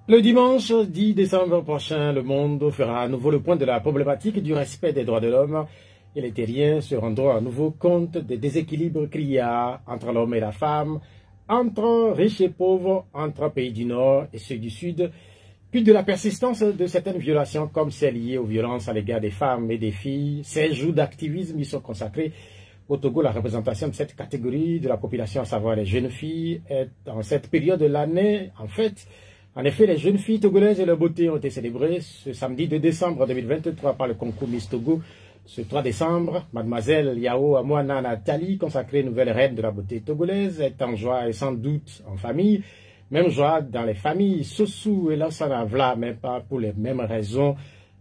Le dimanche 10 décembre prochain, le monde fera à nouveau le point de la problématique du respect des droits de l'homme et les terriens se rendront à nouveau compte des déséquilibres qu'il y a entre l'homme et la femme, entre riches et pauvres, entre pays du Nord et ceux du Sud, puis de la persistance de certaines violations comme celles liées aux violences à l'égard des femmes et des filles. 16 jours d'activisme y sont consacrés. Au Togo, la représentation de cette catégorie de la population, à savoir les jeunes filles, est en cette période de l'année, en effet, les jeunes filles togolaises et leur beauté ont été célébrées ce samedi 2 décembre 2023 par le concours Miss Togo. Ce 3 décembre, mademoiselle Yao Amouana Nathalie, consacrée nouvelle reine de la beauté togolaise, est en joie et sans doute en famille. Même joie dans les familles Sossou et Lansana Vla, mais pas pour les mêmes raisons.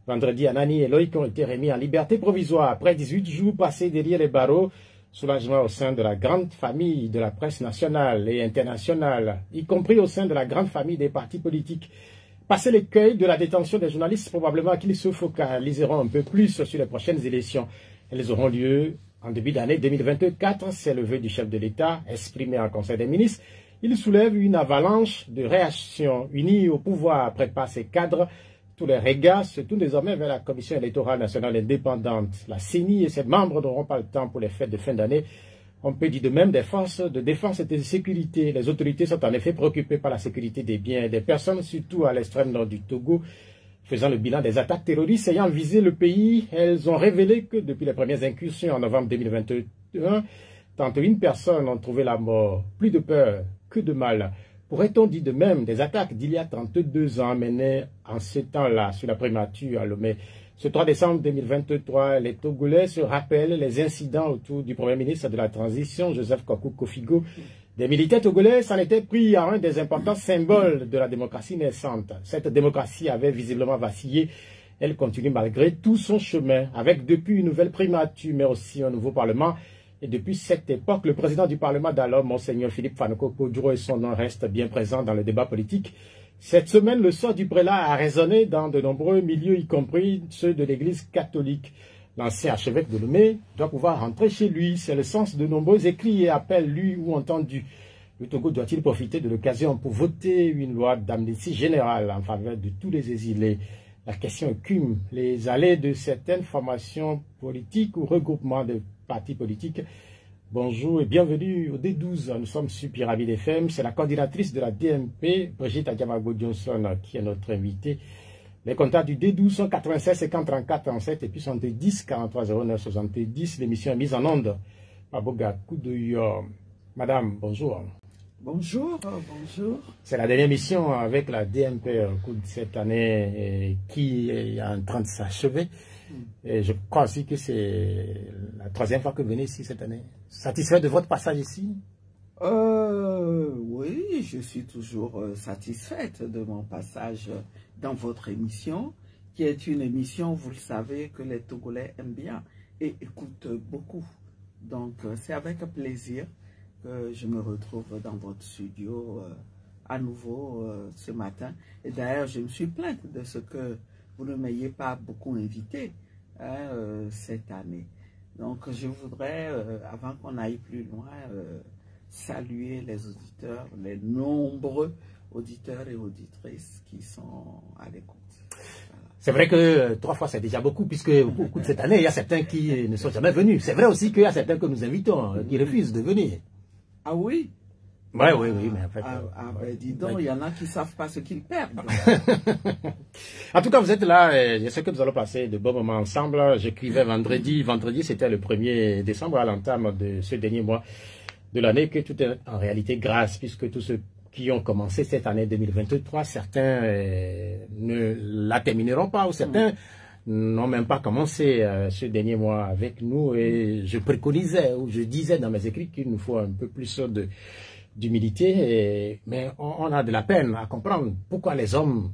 Vendredi, Anani et Loïc ont été remis en liberté provisoire après 18 jours passés derrière les barreaux. Soulagement au sein de la grande famille de la presse nationale et internationale, y compris au sein de la grande famille des partis politiques. Passé l'écueil de la détention des journalistes, probablement qu'ils se focaliseront un peu plus sur les prochaines élections. Elles auront lieu en début d'année 2024, c'est le vœu du chef de l'État, exprimé en Conseil des ministres. Il soulève une avalanche de réactions unies au pouvoir, prépare ses cadres. Tous les regards se tournent désormais vers la Commission électorale nationale indépendante. La CENI et ses membres n'auront pas le temps pour les fêtes de fin d'année. On peut dire de même des forces de défense et de sécurité. Les autorités sont en effet préoccupées par la sécurité des biens et des personnes, surtout à l'extrême nord du Togo. Faisant le bilan des attaques terroristes ayant visé le pays, elles ont révélé que depuis les premières incursions en novembre 2021, 31 personnes ont trouvé la mort. Plus de peur que de mal. Pourrait-on dire de même des attaques d'il y a 32 ans menées en ce temps-là sur la primature à Lomé? Ce 3 décembre 2023, les Togolais se rappellent les incidents autour du Premier ministre de la Transition, Joseph Kokou Kofigo. Des militaires togolais s'en étaient pris à un des importants symboles de la démocratie naissante. Cette démocratie avait visiblement vacillé. Elle continue malgré tout son chemin, avec depuis une nouvelle primature, mais aussi un nouveau Parlement. Et depuis cette époque, le président du Parlement d'alors, Monseigneur Philippe Fanoko Kodjo, et son nom restent bien présents dans le débat politique. Cette semaine, le sort du prélat a résonné dans de nombreux milieux, y compris ceux de l'Église catholique. L'ancien archevêque de Lomé doit pouvoir rentrer chez lui. C'est le sens de nombreux écrits et appels lus ou entendus. Le Togo doit-il profiter de l'occasion pour voter une loi d'amnistie générale en faveur de tous les exilés? La question écume les allées de certaines formations politiques ou regroupements de partis politiques. Bonjour et bienvenue au D12. Nous sommes sur Pyramide FM. C'est la coordinatrice de la DMP, Brigitte Adjamago Johnson, qui est notre invitée. Les contacts du D12 sont 96 50 34 37 et puis 70 43 09 70. L'émission est mise en onde par Boga Koudoyo. Madame, bonjour. Bonjour, bonjour. C'est la dernière mission avec la DMP cette année qui est en train de s'achever. Et je crois aussi que c'est la troisième fois que vous venez ici cette année. Satisfait de votre passage ici? Oui, je suis toujours satisfaite de mon passage dans votre émission, qui est une émission, vous le savez, que les Togolais aiment bien et écoutent beaucoup. Donc, c'est avec plaisir que je me retrouve dans votre studio à nouveau ce matin. Et d'ailleurs, je me suis plainte de ce que vous ne m'ayez pas beaucoup invité cette année. Donc, je voudrais, avant qu'on aille plus loin, saluer les auditeurs, les nombreux auditeurs et auditrices qui sont à l'écoute. Voilà. C'est vrai que 3 fois, c'est déjà beaucoup, puisque au cours de cette année, il y a certains qui ne sont jamais venus. C'est vrai aussi qu'il y a certains que nous invitons, qui refusent de venir. Ah oui? Oui, mais en fait... ben dis donc, il y en a qui ne savent pas ce qu'ils perdent. En tout cas, vous êtes là, je sais que nous allons passer de bons moments ensemble. J'écrivais vendredi, c'était le 1er décembre, à l'entame de ce dernier mois de l'année, que tout est en réalité grâce, puisque tous ceux qui ont commencé cette année 2023, certains ne la termineront pas, ou certains n'ont même pas commencé ce dernier mois avec nous, et je préconisais, ou je disais dans mes écrits qu'il nous faut un peu plus d'humilité, mais on a de la peine à comprendre pourquoi les hommes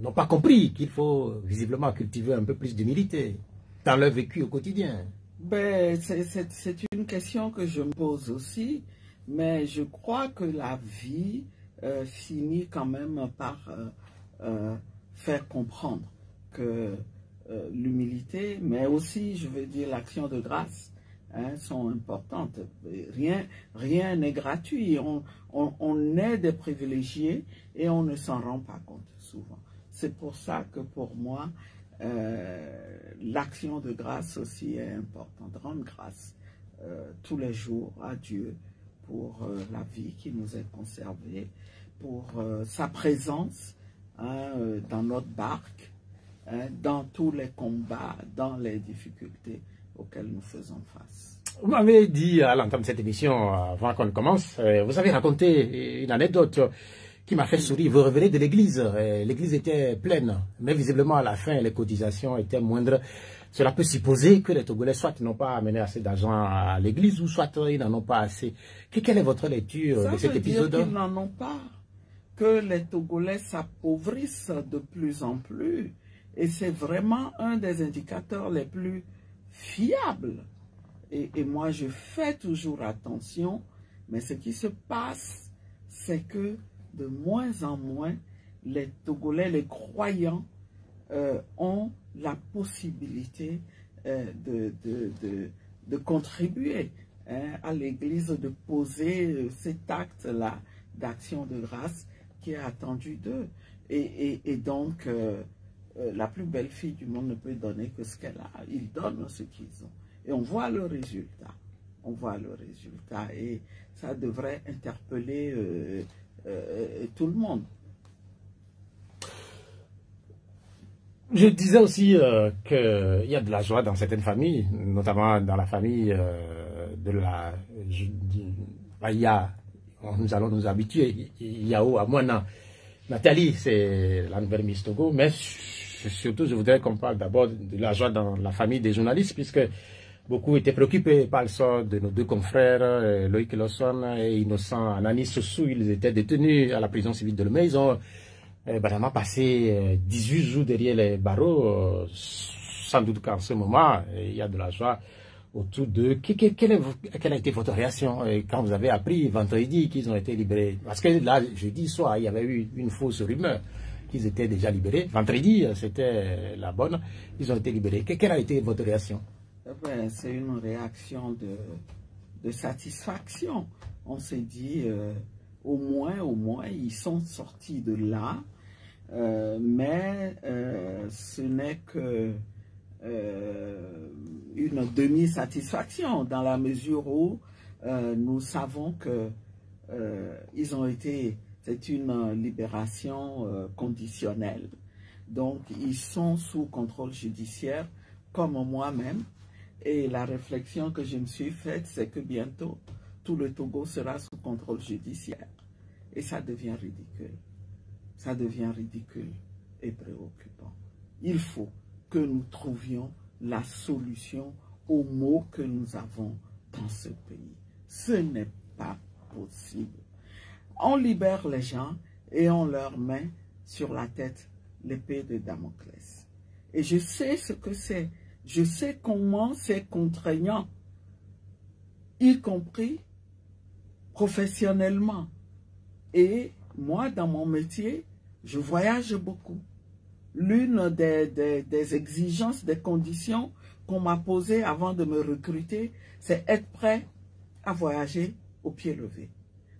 n'ont pas compris qu'il faut visiblement cultiver un peu plus d'humilité dans leur vécu au quotidien. Ben, c'est une question que je me pose aussi, mais je crois que la vie finit quand même par faire comprendre que l'humilité, mais aussi, je veux dire, l'action de grâce, hein, sont importantes. Rien n'est gratuit. On est des privilégiés et on ne s'en rend pas compte souvent. C'est pour ça que pour moi, l'action de grâce aussi est importante. Rendre grâce tous les jours à Dieu pour la vie qui nous est conservée, pour sa présence, hein, dans notre barque, hein, dans tous les combats, dans les difficultés auxquelles nous faisons face. Vous m'avez dit à l'entame de cette émission, avant qu'on commence, vous avez raconté une anecdote qui m'a fait sourire. Vous revenez de l'église, l'église était pleine, mais visiblement à la fin, les cotisations étaient moindres. Cela peut supposer que les Togolais soit n'ont pas amené assez d'argent à l'église ou soit ils n'en ont pas assez. Quelle est votre lecture de cet épisode? Ça veut dire qu'ils n'en ont pas, que les Togolais s'appauvrissent de plus en plus. Et c'est vraiment un des indicateurs les plus fiables. Et moi, je fais toujours attention, mais ce qui se passe, c'est que de moins en moins, les Togolais, les croyants, ont la possibilité de contribuer, hein, à l'Église, de poser cet acte-là d'action de grâce qui est attendu d'eux. Et donc, la plus belle fille du monde ne peut donner que ce qu'elle a. Ils donnent ce qu'ils ont. Et on voit le résultat. On voit le résultat. Et ça devrait interpeller tout le monde. Je disais aussi qu'il y a de la joie dans certaines familles, notamment dans la famille de la... nous allons nous habituer. Yao Amouana. Nathalie, c'est la nouvelle Miss Togo, mais surtout, je voudrais qu'on parle d'abord de la joie dans la famille des journalistes, puisque beaucoup étaient préoccupés par le sort de nos deux confrères, Loïc Lawson et Innocent Anani Sossou. Ils étaient détenus à la prison civile de Lemay. Ils ont vraiment passé 18 jours derrière les barreaux. Sans doute qu'en ce moment, il y a de la joie autour d'eux. Quelle a été votre réaction quand vous avez appris vendredi qu'ils ont été libérés? Parce que là, jeudi soir, il y avait eu une fausse rumeur qu'ils étaient déjà libérés. Vendredi, c'était la bonne. Ils ont été libérés. Quelle a été votre réaction? C'est une réaction de satisfaction. On s'est dit, au moins, ils sont sortis de là. Mais ce n'est que une demi-satisfaction dans la mesure où nous savons que ils ont été, c'est une libération conditionnelle. Donc ils sont sous contrôle judiciaire comme moi-même, et la réflexion que je me suis faite, c'est que bientôt tout le Togo sera sous contrôle judiciaire et ça devient ridicule. Ça devient ridicule et préoccupant. Il faut que nous trouvions la solution aux maux que nous avons dans ce pays. Ce n'est pas possible. On libère les gens et on leur met sur la tête l'épée de Damoclès. Et je sais ce que c'est. Je sais comment c'est contraignant, y compris professionnellement. Et moi, dans mon métier, je voyage beaucoup. L'une des exigences, des conditions qu'on m'a posées avant de me recruter, c'est être prêt à voyager au pied levé.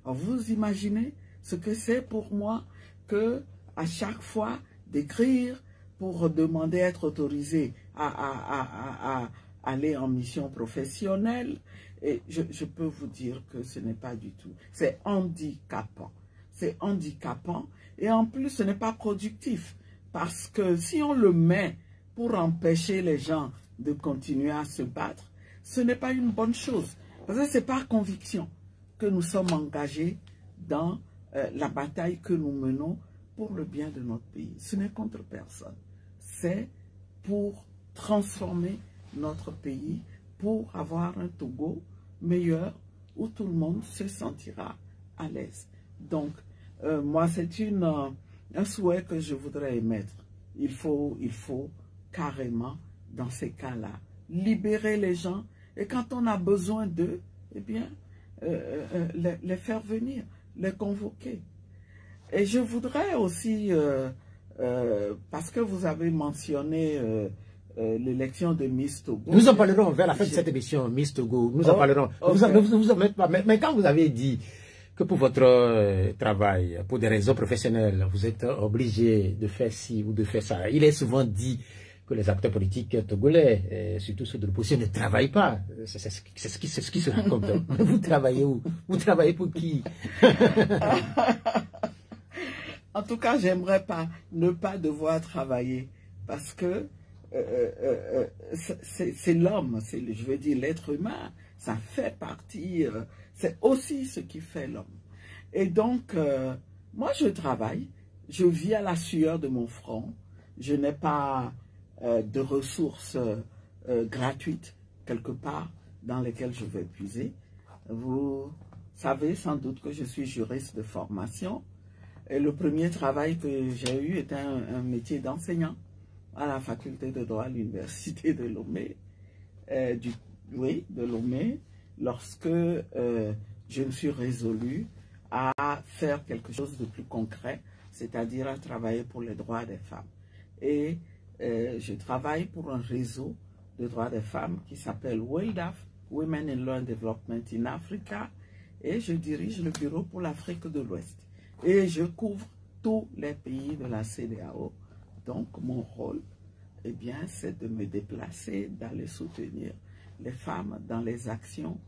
Alors vous imaginez ce que c'est pour moi que à chaque fois d'écrire pour demander à être autorisé à aller en mission professionnelle. Et je peux vous dire que ce n'est pas du tout. C'est handicapant. C'est handicapant. Et en plus, ce n'est pas productif. Parce que si on le met pour empêcher les gens de continuer à se battre, ce n'est pas une bonne chose. Parce que c'est par conviction que nous sommes engagés dans la bataille que nous menons pour le bien de notre pays. Ce n'est contre personne. C'est pour transformer notre pays, pour avoir un Togo meilleur où tout le monde se sentira à l'aise. Donc, moi, c'est un souhait que je voudrais émettre. Il faut carrément, dans ces cas-là, libérer les gens et quand on a besoin d'eux, eh bien, les faire venir, les convoquer. Et je voudrais aussi, parce que vous avez mentionné l'élection de Miss Togo. Nous en parlerons vers la fin de cette émission, Miss Togo. Nous en parlerons. Okay. Ne vous en mettez pas. Mais quand vous avez dit que pour votre travail, pour des raisons professionnelles, vous êtes obligé de faire ci ou de faire ça, il est souvent dit que les acteurs politiques togolais, surtout ceux de l'opposition, ne travaillent pas. C'est ce qui se raconte. Vous travaillez où? Vous travaillez pour qui? En tout cas, j'aimerais pas ne pas devoir travailler parce que c'est l'homme, je veux dire l'être humain, ça fait partie, c'est aussi ce qui fait l'homme. Et donc, moi je travaille, je vis à la sueur de mon front, je n'ai pas de ressources gratuites quelque part dans lesquelles je vais puiser. Vous savez sans doute que je suis juriste de formation et le premier travail que j'ai eu était un métier d'enseignant à la faculté de droit à l'université de Lomé, de Lomé, lorsque je me suis résolu à faire quelque chose de plus concret, c'est-à-dire à travailler pour les droits des femmes. Et je travaille pour un réseau de droits des femmes qui s'appelle WILDAF, Women in Law and Development in Africa, et je dirige le bureau pour l'Afrique de l'Ouest. Et je couvre tous les pays de la CEDEAO. Donc, mon rôle, eh bien, c'est de me déplacer, d'aller soutenir les femmes dans les actions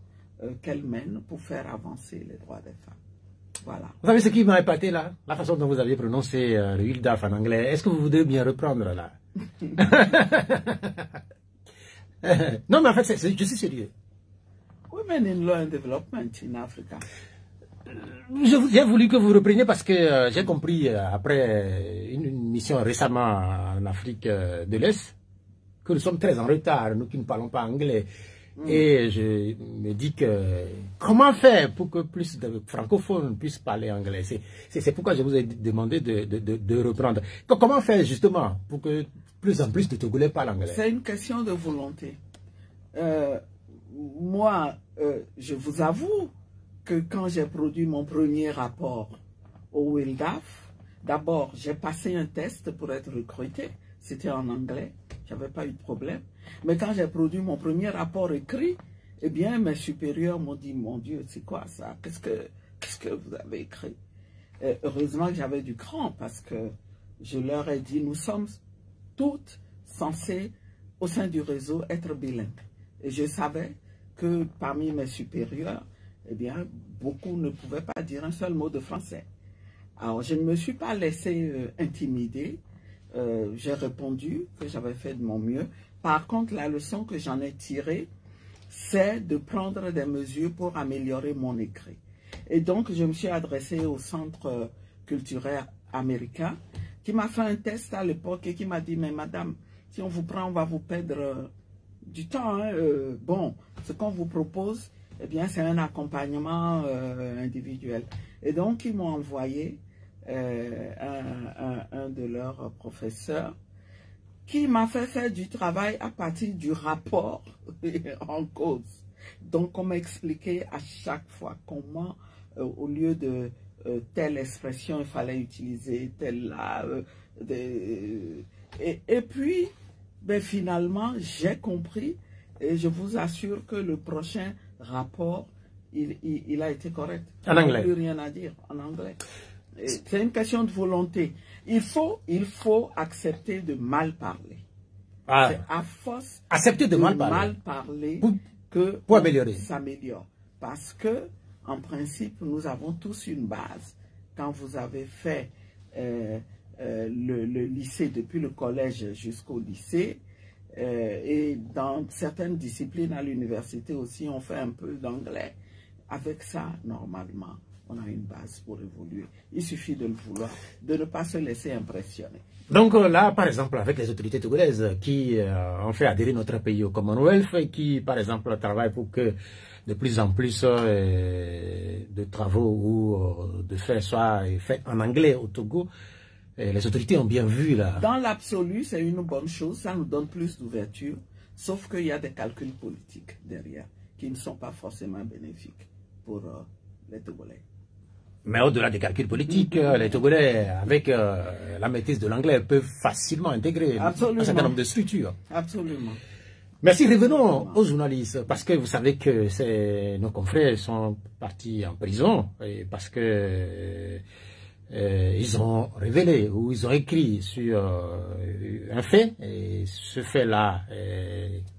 qu'elles mènent pour faire avancer les droits des femmes. Voilà. Vous savez ce qui m'a épaté là? La façon dont vous aviez prononcé le WILDAF en anglais. Est-ce que vous voudrez bien reprendre là? Non, mais en fait, je suis sérieux. Women in Law and Development in Africa. J'ai voulu que vous repreniez parce que j'ai compris après une mission récemment en Afrique de l'Est que nous sommes très en retard, nous qui ne parlons pas anglais. Et je me dis que comment faire pour que plus de francophones puissent parler anglais? C'est pourquoi je vous ai demandé de reprendre. Comment faire justement pour que plus en plus de Togolais parlent anglais? C'est une question de volonté. Moi, je vous avoue que quand j'ai produit mon premier rapport au WILDAF, d'abord, j'ai passé un test pour être recruté. C'était en anglais, je n'avais pas eu de problème. Mais quand j'ai produit mon premier rapport écrit, eh bien, mes supérieurs m'ont dit, mon Dieu, c'est quoi ça? Qu'est-ce que vous avez écrit? Et heureusement que j'avais du cran parce que je leur ai dit, nous sommes toutes censées, au sein du réseau, être bilingues. Et je savais que parmi mes supérieurs, eh bien, beaucoup ne pouvaient pas dire un seul mot de français. Alors, je ne me suis pas laissé intimider. J'ai répondu que j'avais fait de mon mieux. Par contre, la leçon que j'en ai tirée, c'est de prendre des mesures pour améliorer mon écrit. Et donc, je me suis adressé au Centre culturel américain qui m'a fait un test à l'époque et qui m'a dit, mais madame, si on vous prend, on va vous perdre du temps. Hein. Bon, ce qu'on vous propose, eh bien, c'est un accompagnement individuel. Et donc, ils m'ont envoyé un de leurs professeurs qui m'a fait faire du travail à partir du rapport en cause. Donc, on m'a expliqué à chaque fois comment, au lieu de telle expression, il fallait utiliser telle là. Et puis, ben, finalement, j'ai compris et je vous assure que le prochain rapport, il a été correct. En anglais. Il n'y a plus rien à dire en anglais. C'est une question de volonté. Il faut accepter de mal parler. Ah. C'est à force accepter de mal parler pour améliorer. S'améliore. Parce que, en principe, nous avons tous une base. Quand vous avez fait le lycée, depuis le collège jusqu'au lycée, et dans certaines disciplines à l'université aussi, on fait un peu d'anglais. Avec ça, normalement, on a une base pour évoluer. Il suffit de le vouloir, de ne pas se laisser impressionner. Donc là, par exemple, avec les autorités togolaises qui ont fait adhérer notre pays au Commonwealth et qui, par exemple, travaillent pour que de plus en plus de travaux ou de faits soient faits en anglais au Togo, et les autorités ont bien vu là. Dans l'absolu, c'est une bonne chose, ça nous donne plus d'ouverture, sauf qu'il y a des calculs politiques derrière qui ne sont pas forcément bénéfiques pour les Togolais. Mais au-delà des calculs politiques, les Togolais, avec la maîtrise de l'anglais, peuvent facilement intégrer un certain nombre de structures. Absolument. Merci, revenons aux journalistes, parce que vous savez que nos confrères sont partis en prison, et parce que ils ont révélé ou ils ont écrit sur un fait, et ce fait-là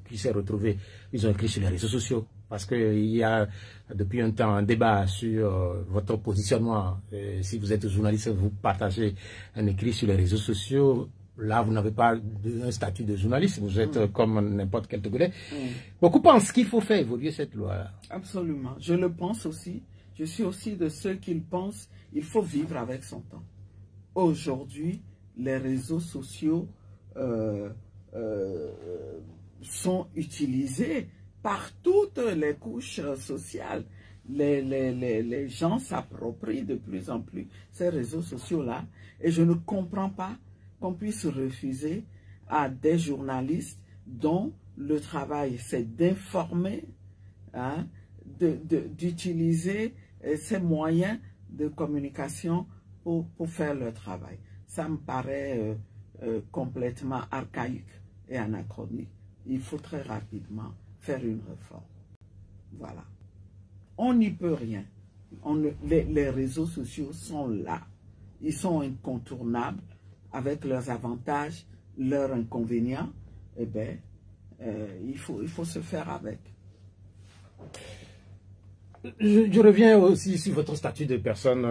qui s'est retrouvé, ils ont écrit sur les réseaux sociaux, parce qu'il y a depuis un temps un débat sur votre positionnement. Si vous êtes journaliste, vous partagez un écrit sur les réseaux sociaux. Là, vous n'avez pas un statut de journaliste, vous êtes comme n'importe quel Togolais. Beaucoup pensent qu'il faut faire évoluer cette loi-là. Absolument. Je le pense aussi. Je suis aussi de ceux qui pensent qu'il faut vivre avec son temps. Aujourd'hui, les réseaux sociaux sont utilisés par toutes les couches sociales. Les gens s'approprient de plus en plus ces réseaux sociaux-là. Et je ne comprends pas qu'on puisse refuser à des journalistes dont le travail c'est d'informer, hein, d'utiliser ces moyens de communication pour faire leur travail. Ça me paraît complètement archaïque et anachronique. Il faut très rapidement faire une réforme. Voilà. On n'y peut rien. Les réseaux sociaux sont là. Ils sont incontournables avec leurs avantages, leurs inconvénients. Eh bien, il faut se faire avec. Je reviens aussi sur votre statut de personne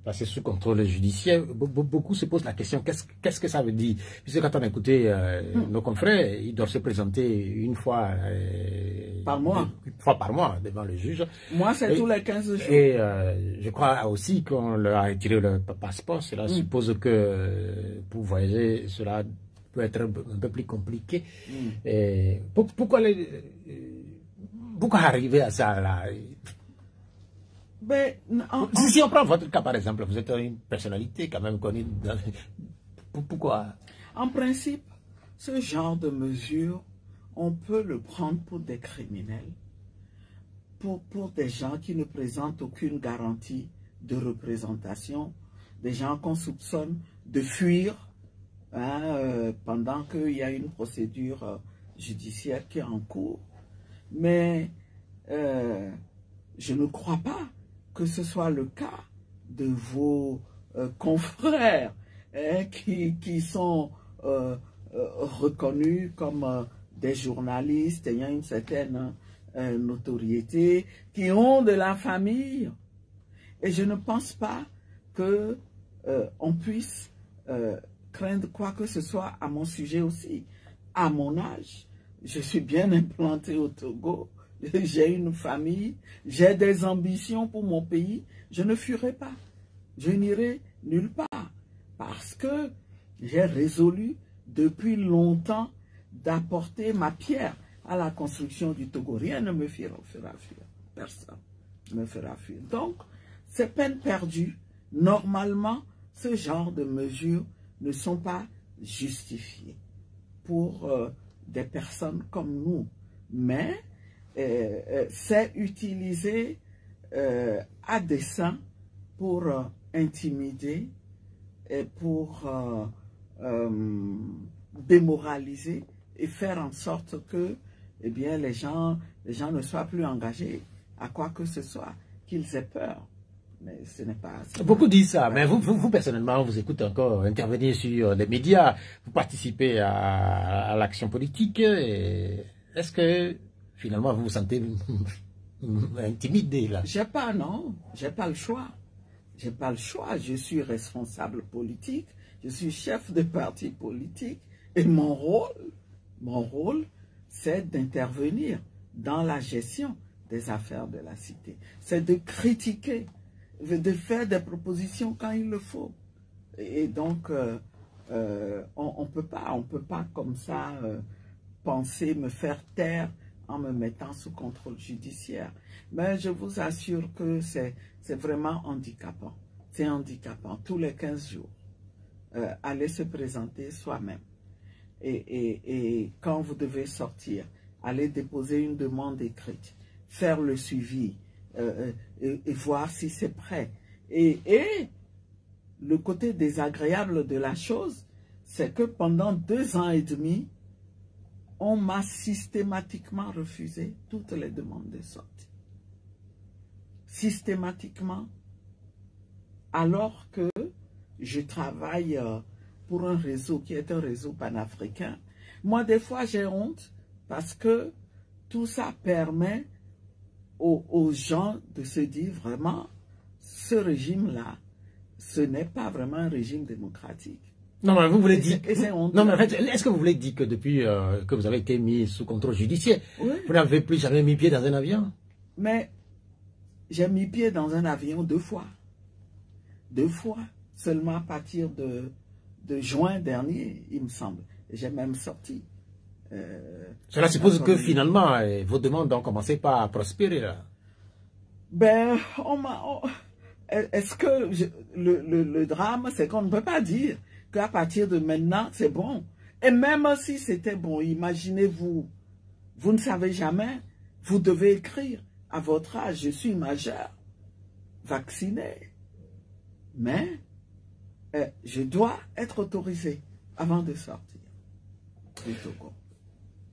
passée sous contrôle judiciaire. Beaucoup se posent la question, qu'est-ce que ça veut dire? Puisque quand on a écouté nos confrères, ils doivent se présenter une fois par mois. Une fois par mois devant le juge. Moi, c'est tous les 15 jours. Et je crois aussi qu'on leur a retiré le passeport. Cela suppose que pour voyager, cela peut être un peu plus compliqué. Et pourquoi arriver à ça là? Ben, si on prend votre cas par exemple, vous êtes une personnalité quand même connue. Pourquoi? En principe, ce genre de mesures, on peut le prendre pour des criminels, pour des gens qui ne présentent aucune garantie de représentation, des gens qu'on soupçonne de fuir pendant qu'il y a une procédure judiciaire qui est en cours. Mais je ne crois pas que ce soit le cas de vos confrères qui sont reconnus comme des journalistes ayant une certaine notoriété, qui ont de la famille. Et je ne pense pas que on puisse craindre quoi que ce soit à mon sujet aussi. À mon âge, je suis bien implanté au Togo, j'ai une famille, j'ai des ambitions pour mon pays, je ne fuirai pas, je n'irai nulle part, parce que j'ai résolu depuis longtemps d'apporter ma pierre à la construction du Togo. Rien ne me fera fuir, personne ne me fera fuir. Donc, c'est peine perdue. Normalement, ce genre de mesures ne sont pas justifiées pour des personnes comme nous, mais c'est utilisé à dessein pour intimider et pour démoraliser et faire en sorte que eh bien, les gens ne soient plus engagés à quoi que ce soit, qu'ils aient peur. Mais ce n'est pas... Beaucoup disent ça, mais vous personnellement, vous écoutez encore intervenir sur les médias, vous participez à l'action politique. Est-ce que finalement vous vous sentez intimidé là? J'ai pas le choix. J'ai pas le choix. Je suis responsable politique, je suis chef de parti politique et mon rôle, c'est d'intervenir dans la gestion des affaires de la cité. C'est de critiquer, de faire des propositions quand il le faut. Et donc, on peut pas comme ça penser me faire taire en me mettant sous contrôle judiciaire. Mais je vous assure que c'est vraiment handicapant. C'est handicapant. Tous les 15 jours, aller se présenter soi-même. Et quand vous devez sortir, aller déposer une demande écrite, faire le suivi, et voir si c'est prêt. Et le côté désagréable de la chose, c'est que pendant 2 ans et demi, on m'a systématiquement refusé toutes les demandes de sortie. Systématiquement, alors que je travaille pour un réseau qui est un réseau panafricain. Moi, des fois, j'ai honte parce que tout ça permet aux gens de se dire vraiment, ce régime-là, ce n'est pas vraiment un régime démocratique. Non, mais vous voulez dire... Non, mais en fait, est-ce que vous voulez dire que depuis que vous avez été mis sous contrôle judiciaire, oui, vous n'avez plus jamais mis pied dans un avion? Mais j'ai mis pied dans un avion 2 fois. 2 fois. Seulement à partir de juin dernier, il me semble. J'ai même sorti. Cela suppose que finalement, vos demandes ont commencé par prospérer, là. Ben, est-ce que le drame, c'est qu'on ne peut pas dire qu'à partir de maintenant, c'est bon. Et même si c'était bon, imaginez-vous, vous ne savez jamais, vous devez écrire à votre âge, je suis majeur, vacciné, mais je dois être autorisé avant de sortir du Togo.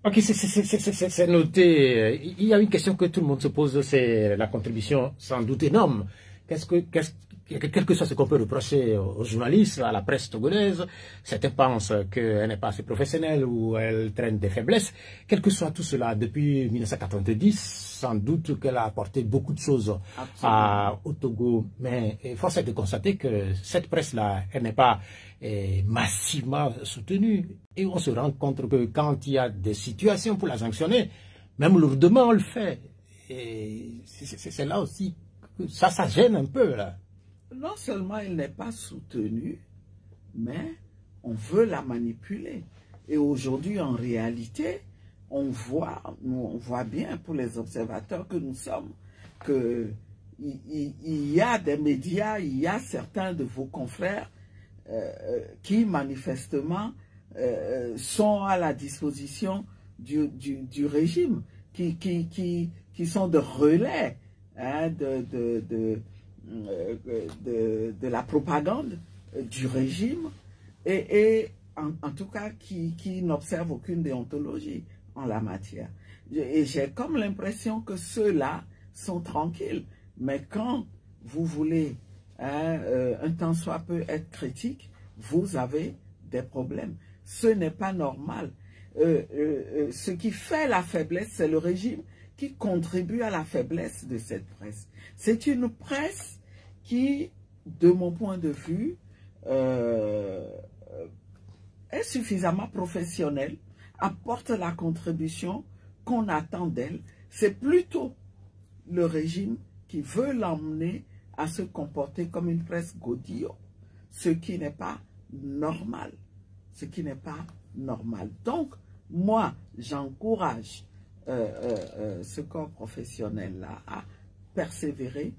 Ok, c'est noté. Il y a une question que tout le monde se pose, c'est la contribution sans doute énorme. Quel que soit ce qu'on peut reprocher aux journalistes, à la presse togolaise, certains pensent qu'elle n'est pas assez professionnelle ou elle traîne des faiblesses. Quel que soit tout cela, depuis 1990, sans doute qu'elle a apporté beaucoup de choses au Togo. Mais force est de constater que cette presse-là, elle n'est pas massivement soutenue. Et on se rend compte que quand il y a des situations pour la sanctionner, même lourdement on le fait. Et c'est là aussi que ça gêne un peu, là. Non seulement elle n'est pas soutenue, mais on veut la manipuler. Et aujourd'hui, en réalité, on voit bien pour les observateurs que nous sommes, qu'il y a des médias, il y a certains de vos confrères qui manifestement sont à la disposition du régime, qui sont de relais hein, de la propagande du régime et en tout cas qui n'observent aucune déontologie en la matière. Et j'ai comme l'impression que ceux-là sont tranquilles. Mais quand vous voulez un tant soit peu être critique, vous avez des problèmes. Ce n'est pas normal. Ce qui fait la faiblesse, c'est le régime qui contribue à la faiblesse de cette presse. C'est une presse qui, de mon point de vue, est suffisamment professionnelle, apporte la contribution qu'on attend d'elle. C'est plutôt le régime qui veut l'emmener à se comporter comme une presse godillot, ce qui n'est pas normal. Ce qui n'est pas normal. Donc, moi, j'encourage ce corps professionnel-là à persévérer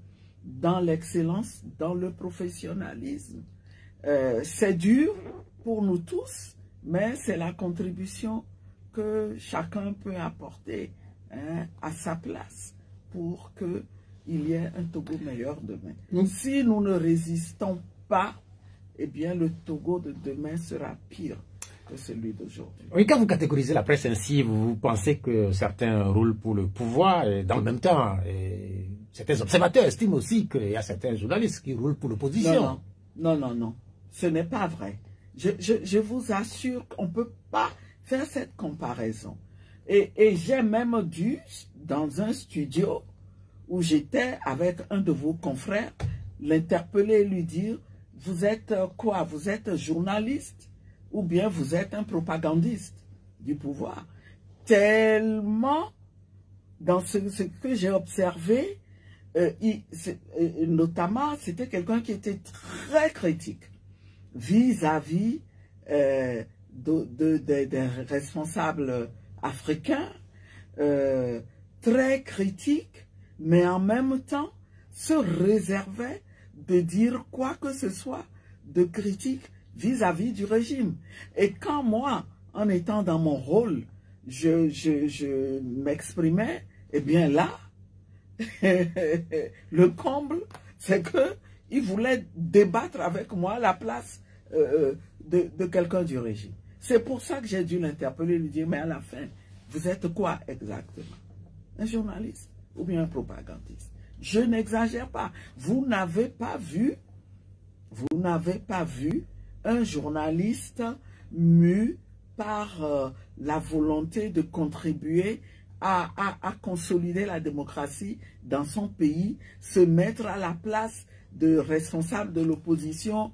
dans l'excellence, dans le professionnalisme. C'est dur pour nous tous, mais c'est la contribution que chacun peut apporter hein, à sa place pour qu'il y ait un Togo meilleur demain. Si nous ne résistons pas, eh bien le Togo de demain sera pire que celui d'aujourd'hui. Oui, quand vous catégorisez la presse ainsi, vous pensez que certains roulent pour le pouvoir et dans le même temps, certains observateurs estiment aussi qu'il y a certains journalistes qui roulent pour l'opposition. Non. Ce n'est pas vrai. Je vous assure qu'on ne peut pas faire cette comparaison. Et j'ai même dû, dans un studio où j'étais avec un de vos confrères, l'interpeller et lui dire, vous êtes quoi? Vous êtes journaliste ou bien vous êtes un propagandiste du pouvoir? Tellement, dans ce que j'ai observé, notamment, c'était quelqu'un qui était très critique vis-à-vis des responsables africains, très critique, mais en même temps se réservait de dire quoi que ce soit de critique vis-à-vis du régime. Et quand moi, en étant dans mon rôle, je m'exprimais, eh bien là, le comble, c'est qu'il voulait débattre avec moi à la place de quelqu'un du régime. C'est pour ça que j'ai dû l'interpeller, lui dire, mais à la fin, vous êtes quoi exactement? Un journaliste ou bien un propagandiste? Je n'exagère pas. Vous n'avez pas vu un journaliste mu par la volonté de contribuer à consolider la démocratie dans son pays, se mettre à la place de responsables de l'opposition,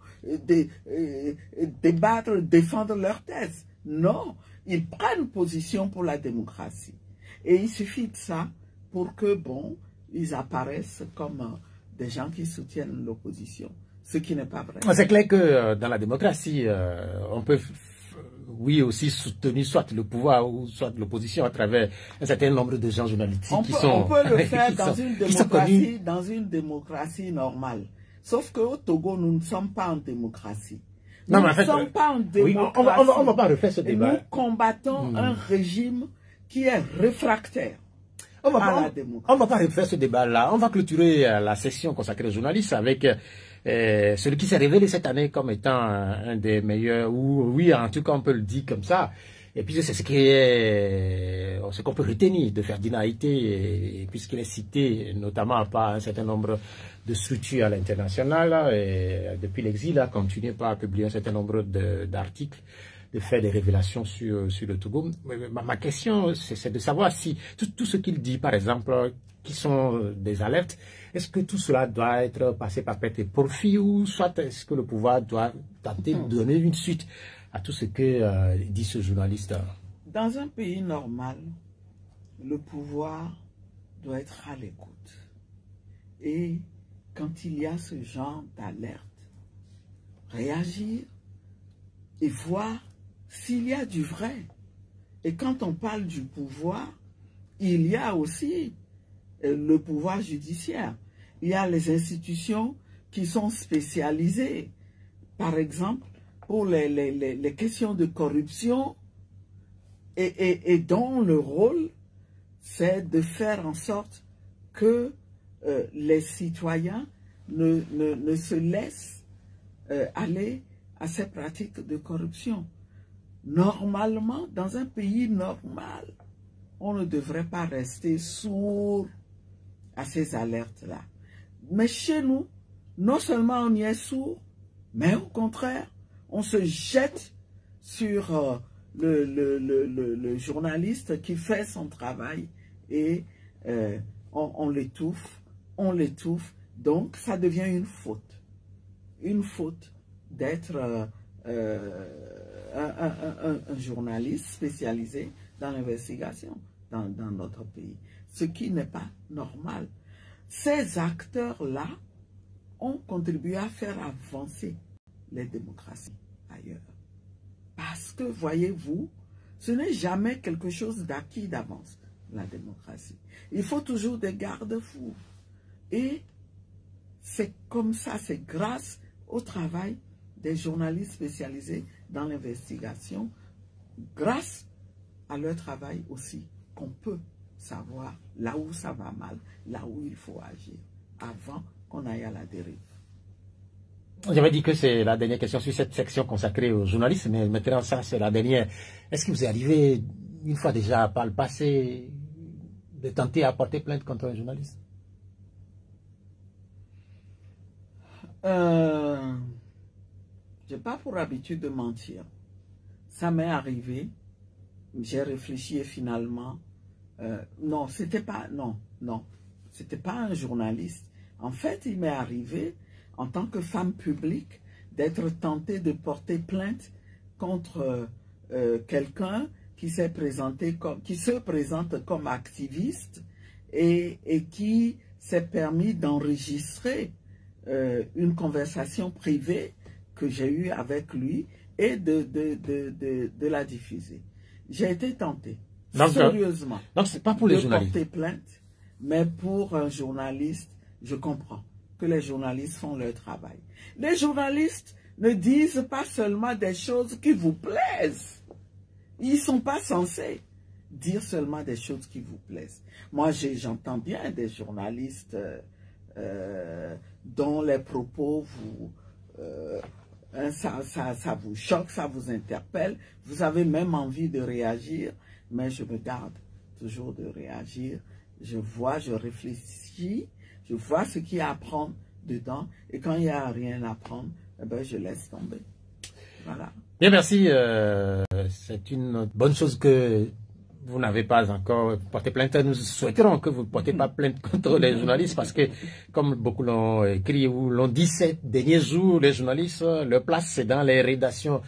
débattre, défendre leurs thèses. Non, ils prennent position pour la démocratie. Et il suffit de ça pour que, bon, ils apparaissent comme des gens qui soutiennent l'opposition, ce qui n'est pas vrai. C'est clair que dans la démocratie, on peut, oui, aussi soutenir soit le pouvoir ou soit l'opposition à travers un certain nombre de gens journalistiques on peut le faire dans une démocratie normale. Sauf qu'au Togo, nous ne sommes pas en démocratie. Nous ne sommes pas en démocratie. Oui, on va pas refaire ce débat. Nous combattons un régime qui est réfractaire à la démocratie. On ne va pas refaire ce débat-là. On va clôturer la session consacrée aux journalistes avec celui qui s'est révélé cette année comme étant un des meilleurs, ou oui, en tout cas on peut le dire comme ça. Et puis c'est ce qu'on peut retenir de Ferdinand Haïté, puisqu'il est cité notamment par un certain nombre de structures à l'international, et depuis l'exil a continué par publier un certain nombre d'articles, de faire des révélations sur le Togo. Ma question, c'est de savoir si tout ce qu'il dit, par exemple, qui sont des alertes, est-ce que tout cela doit être passé par perte et profit, ou soit est-ce que le pouvoir doit tenter de donner une suite à tout ce que dit ce journaliste? Dans un pays normal, le pouvoir doit être à l'écoute. Et quand il y a ce genre d'alerte, réagir et voir s'il y a du vrai. Et quand on parle du pouvoir, il y a aussi le pouvoir judiciaire. Il y a les institutions qui sont spécialisées. Par exemple, pour les questions de corruption et dont le rôle, c'est de faire en sorte que les citoyens ne se laissent aller à ces pratiques de corruption. Normalement, dans un pays normal, on ne devrait pas rester sourd à ces alertes-là. Mais chez nous, non seulement on y est sourd, mais au contraire, on se jette sur le journaliste qui fait son travail et on l'étouffe, donc ça devient une faute d'être un journaliste spécialisé dans l'investigation dans notre pays, ce qui n'est pas normal. Ces acteurs-là ont contribué à faire avancer les démocraties ailleurs. Parce que, voyez-vous, ce n'est jamais quelque chose d'acquis d'avance, la démocratie. Il faut toujours des garde-fous. Et c'est comme ça, c'est grâce au travail des journalistes spécialisés dans l'investigation, grâce à leur travail aussi, qu'on peut savoir là où ça va mal, là où il faut agir, avant qu'on aille à la dérive. J'avais dit que c'est la dernière question sur cette section consacrée aux journalistes, mais maintenant ça c'est la dernière. Est-ce qu'il vous est arrivé, une fois déjà par le passé, de tenter à porter plainte contre un journaliste? Je n'ai pas pour habitude de mentir. Ça m'est arrivé, j'ai réfléchi et finalement, non, c'était pas un journaliste. En fait, il m'est arrivé, en tant que femme publique, d'être tentée de porter plainte contre quelqu'un qui se présente comme activiste et qui s'est permis d'enregistrer une conversation privée que j'ai eue avec lui et de la diffuser. J'ai été tentée, sérieusement, c'est pas pour les journalistes. Porter plainte, mais pour un journaliste, je comprends que les journalistes font leur travail. Les journalistes ne disent pas seulement des choses qui vous plaisent. Ils ne sont pas censés dire seulement des choses qui vous plaisent. Moi, j'entends bien des journalistes dont les propos ça vous choque, ça vous interpelle. Vous avez même envie de réagir, mais je me garde toujours de réagir. Je vois, je réfléchis, je vois ce qu'il y a à prendre dedans, et quand il n'y a rien à prendre, eh ben, je laisse tomber. Voilà. Bien, merci. C'est une bonne chose que vous n'avez pas encore porté plainte. Nous souhaiterons que vous ne portez pas plainte contre les journalistes parce que, comme beaucoup l'ont écrit ou l'ont dit ces derniers jours, les journalistes, leur place c'est dans les rédactions